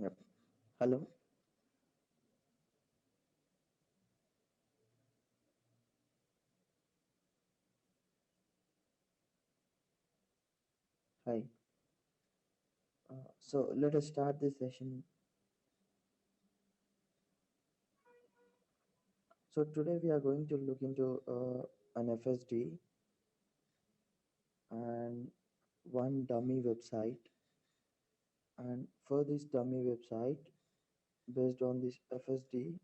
Yep. Hello. Hi. So let us start this session. So today we are going to look into an FSD and one dummy website. And for this dummy website, based on this FSD,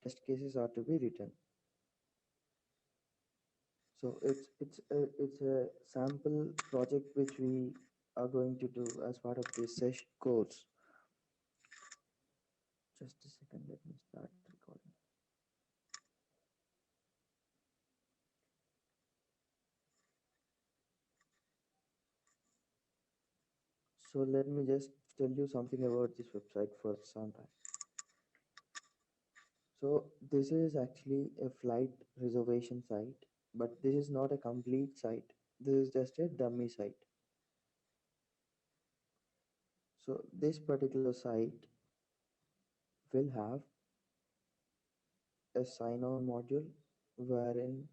test cases are to be written. So it's a sample project which we are going to do as part of this session course. Just a second. Let me start recording. So let me just tell you something about this website for some time. So this is actually a flight reservation site, but this is not a complete site. This is just a dummy site. So this particular site will have a sign-on module wherein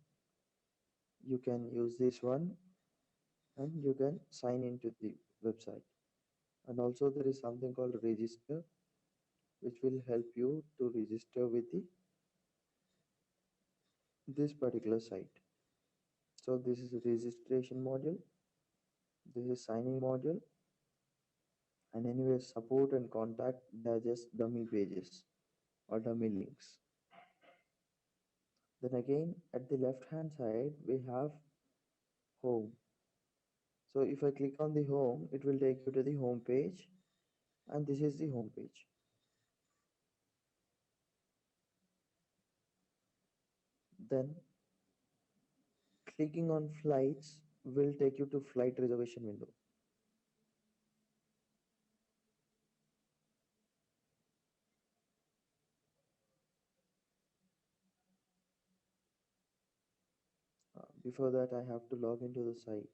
you can use this one and you can sign into the website. And also there is something called register, which will help you to register with the this particular site. So this is a registration module, this is signing module, and anyway support and contact, they're just dummy pages or dummy links. Then again at the left hand side we have home. So if I click on the home, it will take you to the home page, and this is the home page. Then clicking on flights will take you to flight reservation window. Before that I have to log into the site.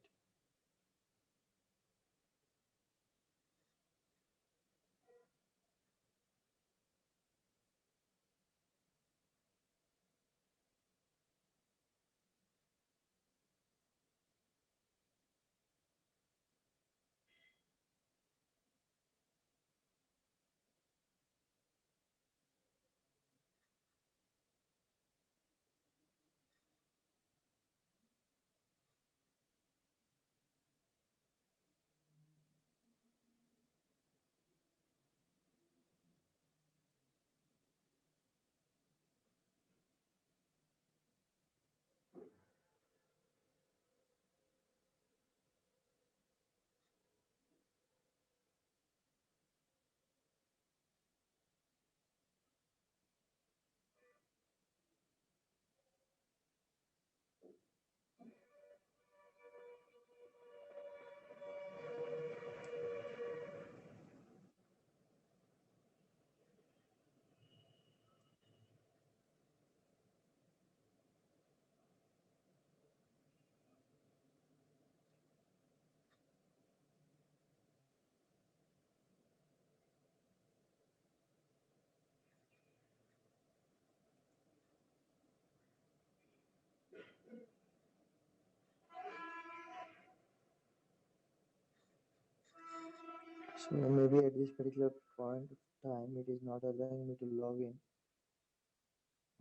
So maybe at this particular point of time it is not allowing me to log in,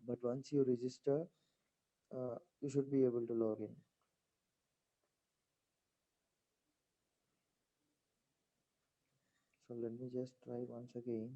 but once you register, you should be able to log in. So let me just try once again.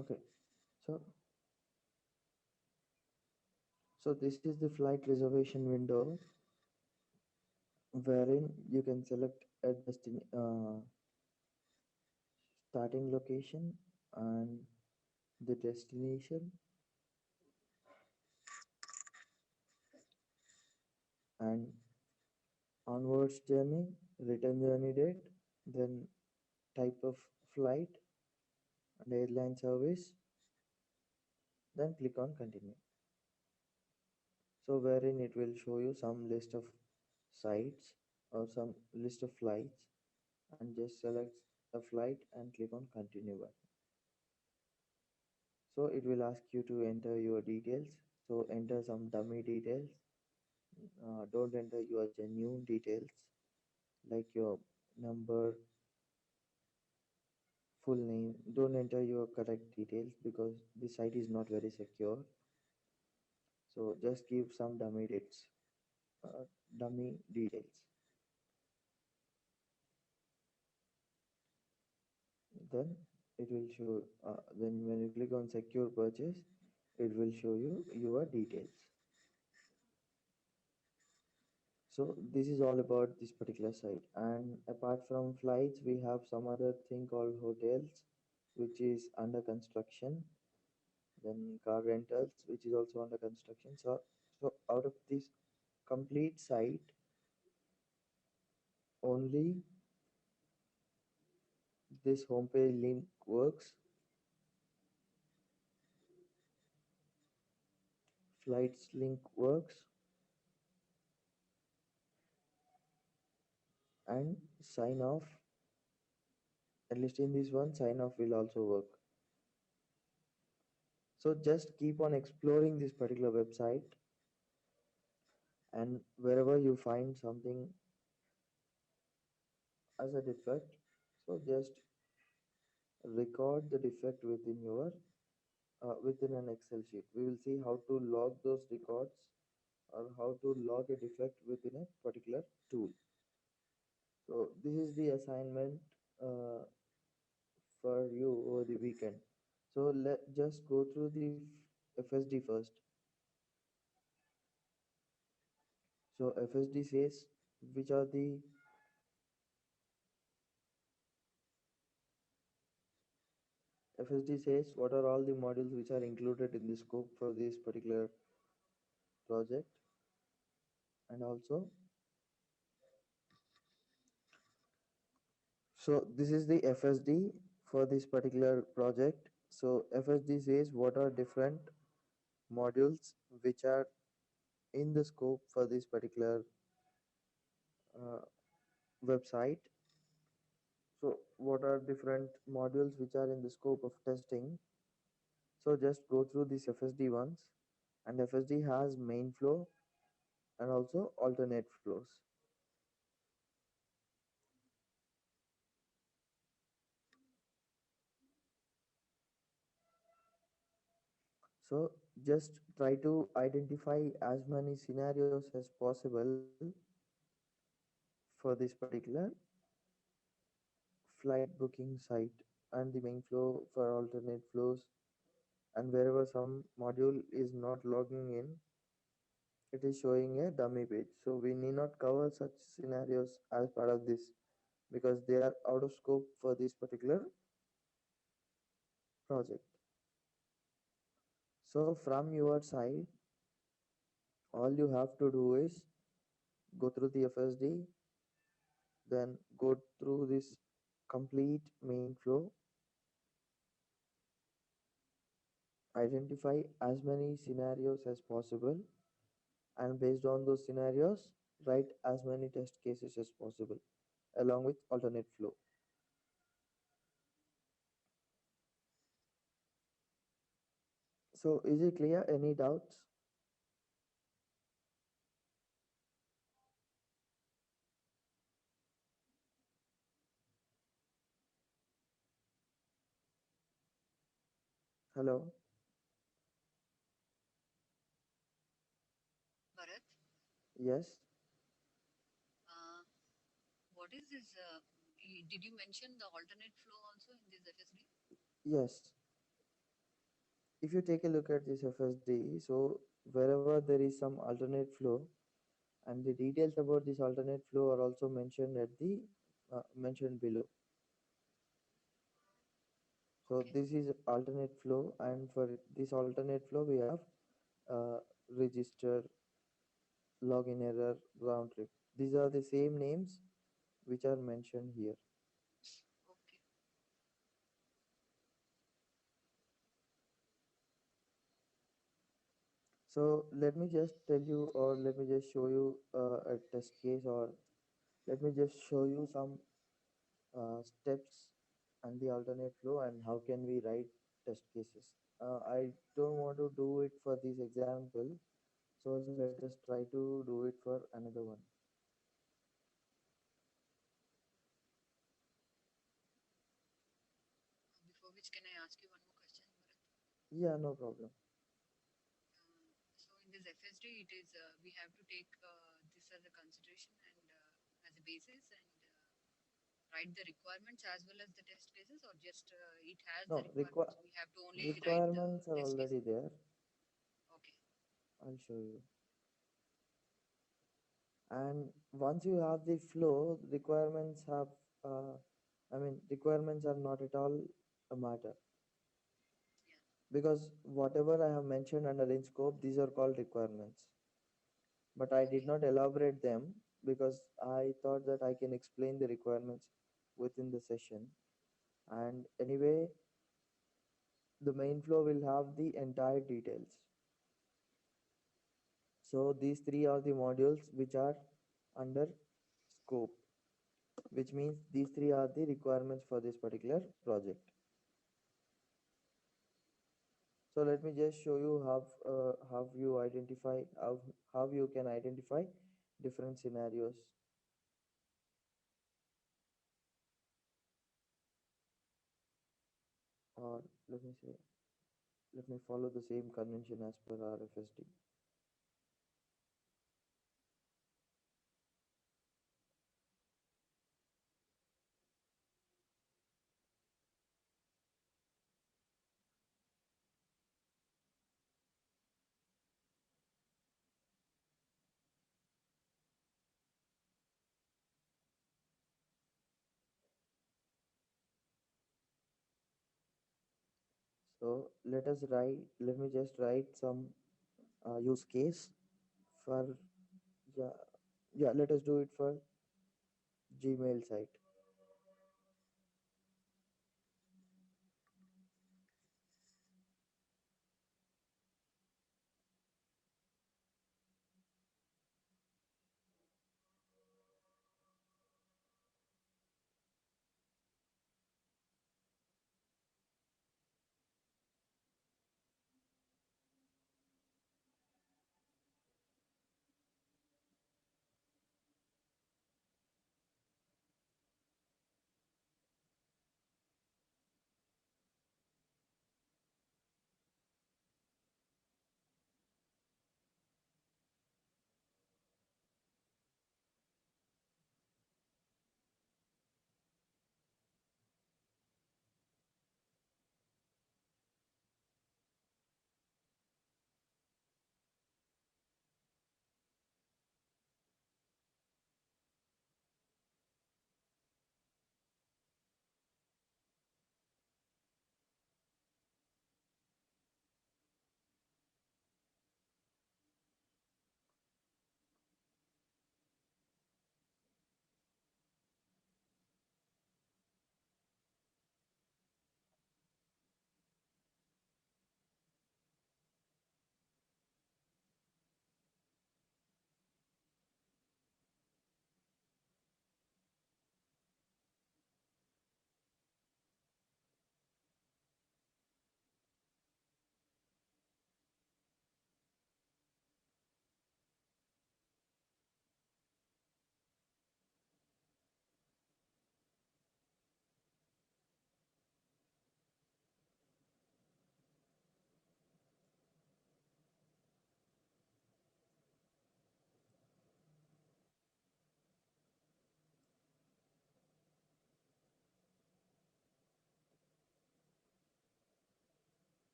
Okay, so this is the flight reservation window wherein you can select a starting location and the destination and onwards journey, return journey date, then type of flight and airline service, then click on continue. So wherein it will show you some list of sites or some list of flights, and just select a flight and click on continue button. So it will ask you to enter your details. So enter some dummy details. Don't enter your genuine details like your number, full name. Don't enter your correct details because the site is not very secure. So just give some dummy details. Then it will show. Then when you click on secure purchase, it will show you your details. So this is all about this particular site. And apart from flights, we have some other thing called hotels, which is under construction. Then car rentals, which is also under construction. So out of this complete site, only this homepage link works, flights link works, and sign off. At least in this one, sign off will also work. So just keep on exploring this particular website, and wherever you find something as a defect, so just record the defect within your within an Excel sheet. We will see how to log those records or how to log a defect within a particular tool. So this is the assignment uh, for you over the weekend. So let just go through the FSD first. So FSD says which are the FSD says what are all the modules which are included in the scope for this particular project, and also so this is the FSD for this particular project. So FSD says what are different modules which are in the scope for this particular uh, website. So what are different modules which are in the scope of testing? So just go through these FSD ones, and FSD has main flow and also alternate flows. So just try to identify as many scenarios as possible for this particular flight booking site, and the main flow for alternate flows, and wherever some module is not logging in, it is showing a dummy page. So we need not cover such scenarios as part of this because they are out of scope for this particular project. So from your side, all you have to do is go through the FSD, then go through this complete main flow, identify as many scenarios as possible, and based on those scenarios, write as many test cases as possible along with alternate flow. So is it clear? Any doubts? Hello? Bharat, Yes? uh, what is this? Did you mention the alternate flow also in this FSD? Yes. if you take a look at this FSD, so wherever there is some alternate flow, and the details about this alternate flow are also mentioned at the mentioned below. So Okay. this is alternate flow, and for this alternate flow, we have uh, register, login error, round trip. These are the same names which are mentioned here. Okay. So let me just tell you, or let me just show you a test case, or let me just show you some steps and the alternate flow and how can we write test cases. I don't want to do it for this example, so let us try to do it for another one. Before which, can I ask you one more question, Bharat? Yeah, no problem. So in this FSD, it is we have to take this as a consideration and as a basis and write the requirements as well as the test cases, or just it has the No, requirements. We have to only write the requirements are test already cases. there. Okay. I'll show you. And once you have the flow, requirements have, requirements are not at all a matter, Yeah. because whatever I have mentioned under in scope, these are called requirements. But I did Okay. not elaborate them because I thought that I can explain the requirements within the session. And anyway, the main flow will have the entire details. So these three are the modules which are under scope, which means these three are the requirements for this particular project. So let me just show you how you can identify different scenarios, or let me say, let me follow the same convention as per RFSD. So let me just write some use case for, yeah, yeah, let us do it for Gmail site.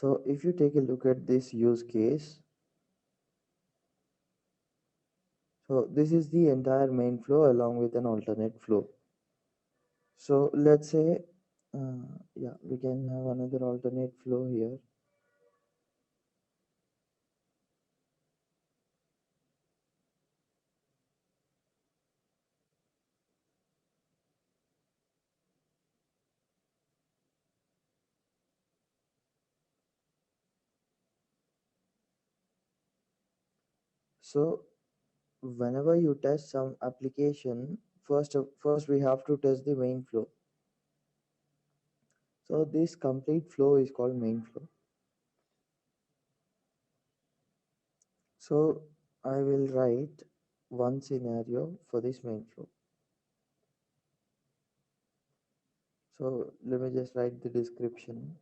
So if you take a look at this use case, so this is the entire main flow along with an alternate flow. So let's say, yeah, we can have another alternate flow here. So whenever you test some application, first we have to test the main flow. So this complete flow is called main flow. So I will write one scenario for this main flow. So let me just write the description.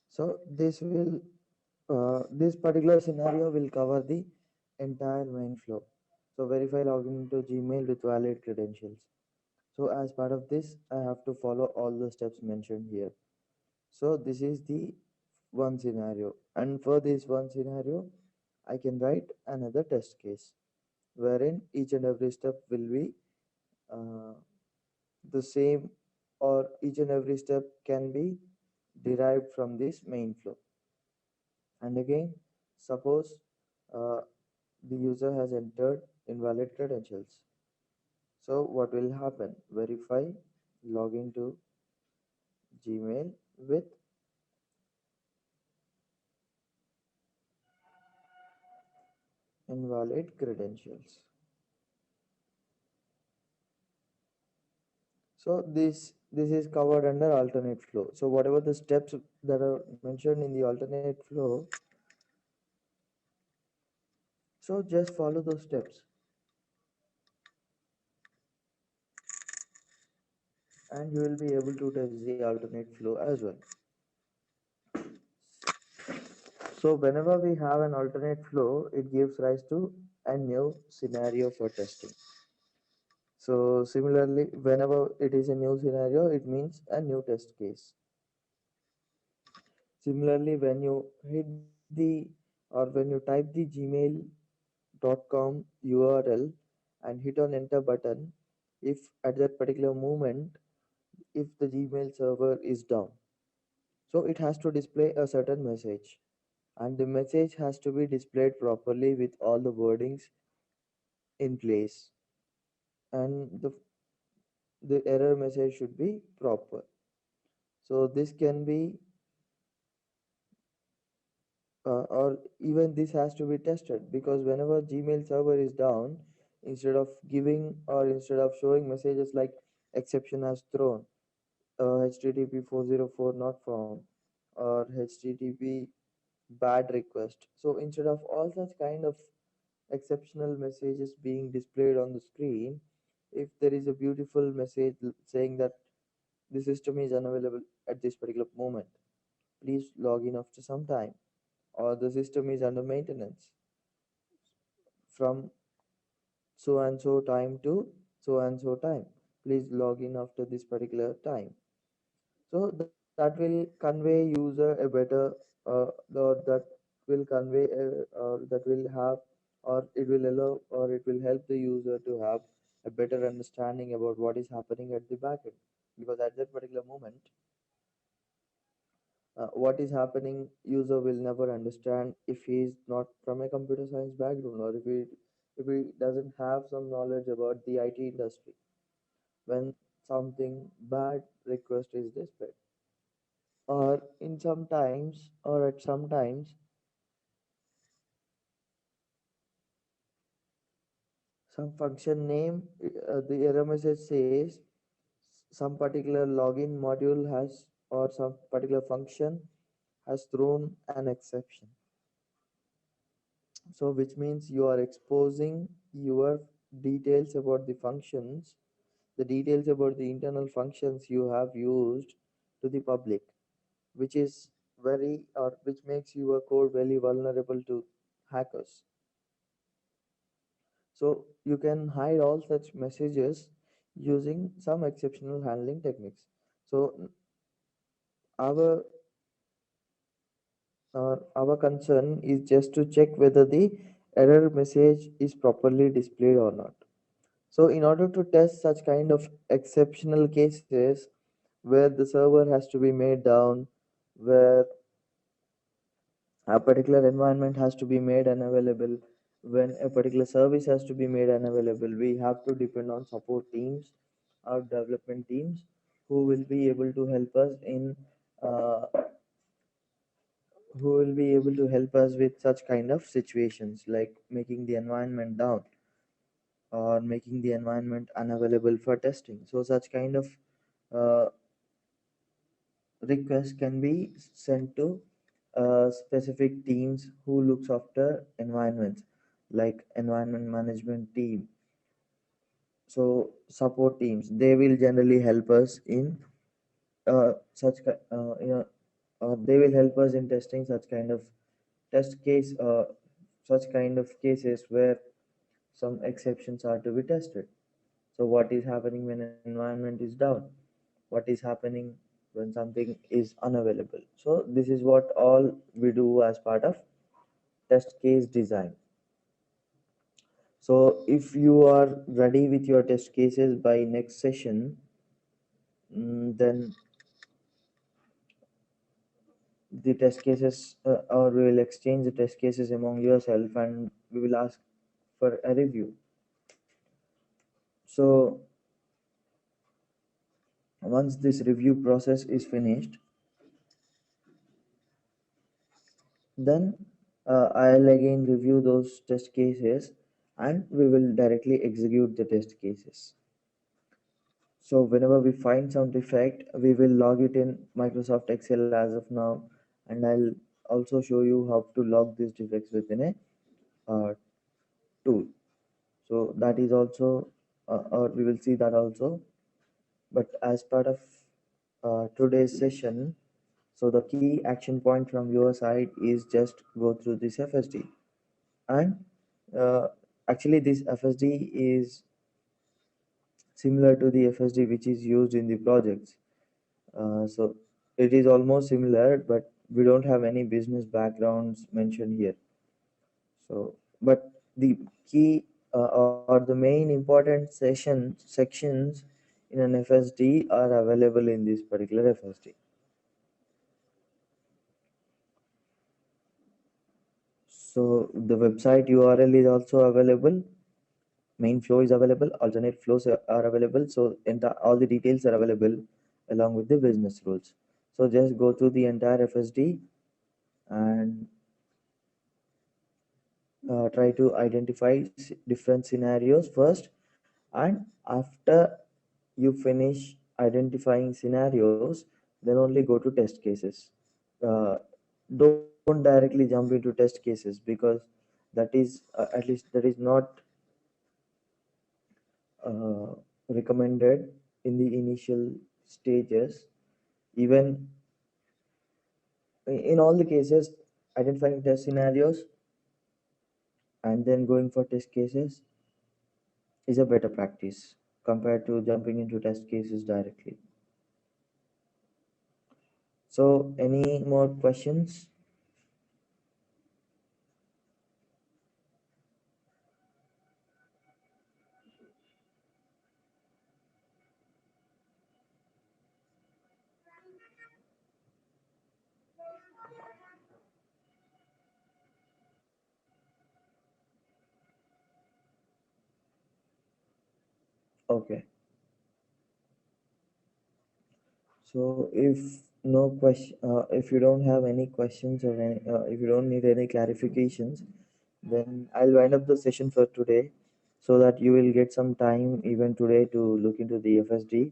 So this particular scenario will cover the entire main flow. So verify login into Gmail with valid credentials. So as part of this, I have to follow all the steps mentioned here. So this is the one scenario, and for this one scenario, I can write another test case wherein each and every step will be uh, the same, or each and every step can be derived from this main flow. And again, suppose uh, the user has entered invalid credentials. So what will happen? Verify login to Gmail with invalid credentials. So this is covered under alternate flow. So whatever the steps that are mentioned in the alternate flow, so just follow those steps and you will be able to test the alternate flow as well. So whenever we have an alternate flow, it gives rise to a new scenario for testing. So similarly, whenever it is a new scenario, it means a new test case. Similarly, when you hit the or when you type the gmail.com URL and hit on enter button, if at that particular moment, if the Gmail server is down, so it has to display a certain message, and the message has to be displayed properly with all the wordings in place, and the error message should be proper. So this can be or even this has to be tested, because whenever Gmail server is down, instead of showing messages like exception has thrown, http 404 not found, or http bad request, so instead of all such kind of exceptional messages being displayed on the screen, if there is a beautiful message saying that the system is unavailable at this particular moment, please log in after some time, or the system is under maintenance from so and so time to so and so time, please log in after this particular time. So that will convey user a better that will convey or that will have, or it will allow, or it will help the user to have a better understanding about what is happening at the back end, because at that particular moment, what is happening user will never understand if he is not from a computer science background, or if he doesn't have some knowledge about the IT industry. When something bad request is displayed. Or in sometimes or at sometimes some function name, the error message says some particular login module has or some particular function has thrown an exception. So which means you are exposing your details about the functions, the details about the internal functions you have used to the public, which is very or which makes your code very vulnerable to hackers. So you can hide all such messages using some exceptional handling techniques. So our our concern is just to check whether the error message is properly displayed or not. So in order to test such kind of exceptional cases where the server has to be made down, where a particular environment has to be made unavailable, when a particular service has to be made unavailable, we have to depend on support teams or development teams who will be able to help us in uh, who will be able to help us with such kind of situations like making the environment down or making the environment unavailable for testing. So such kind of uh, requests can be sent to specific teams who looks after environments like environment management team. So support teams, they will generally help us in they will help us in testing such kind of test case such kind of cases where some exceptions are to be tested. So what is happening when environment is down, what is happening when something is unavailable. So this is what all we do as part of test case design. So if you are ready with your test cases by next session, then the test cases or we will exchange the test cases among yourself and we will ask for a review. So once this review process is finished, then I'll again review those test cases and we will directly execute the test cases. So whenever we find some defect, we will log it in Microsoft Excel as of now, and I'll also show you how to log these defects within a tool. So that is also, or we will see that also. But as part of today's session, so the key action point from your side is just go through this FSD. And uh, actually this FSD is similar to the FSD which is used in the projects. So it is almost similar, but we don't have any business backgrounds mentioned here. So, but the key or the main important sections in an FSD are available in this particular FSD. So the website URL is also available. Main flow is available. Alternate flows are available. So all the details are available along with the business rules. So just go through the entire FSD and try to identify different scenarios first, and after you finish identifying scenarios, then only go to test cases. uh, don't directly jump into test cases because that is at least that is not uh, recommended in the initial stages. Even in all the cases, identifying test scenarios and then going for test cases is a better practice compared to jumping into test cases directly. So, any more questions? Okay. So if you don't have any questions or if you don't need any clarifications, then I'll wind up the session for today, so that you will get some time even today to look into the FSD,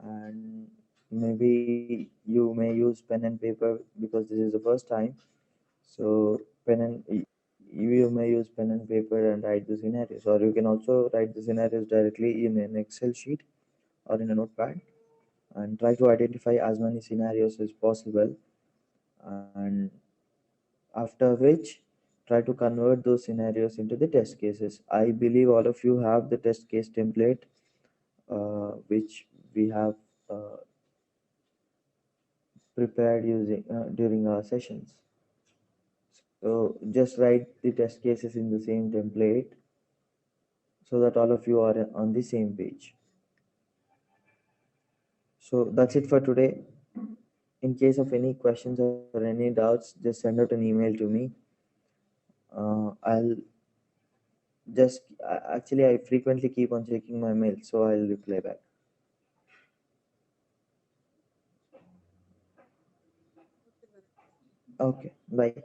and maybe you may use pen and paper because this is the first time. So you may use pen and paper and write the scenarios, or you can also write the scenarios directly in an Excel sheet or in a notepad, and try to identify as many scenarios as possible, and after which try to convert those scenarios into the test cases. I believe all of you have the test case template, which we have uh, prepared using during our sessions. So just write the test cases in the same template, so that all of you are on the same page. So that's it for today. In case of any questions or any doubts, just send out an email to me. I'll just actually I frequently keep on checking my mail, so I'll reply back. Okay, bye.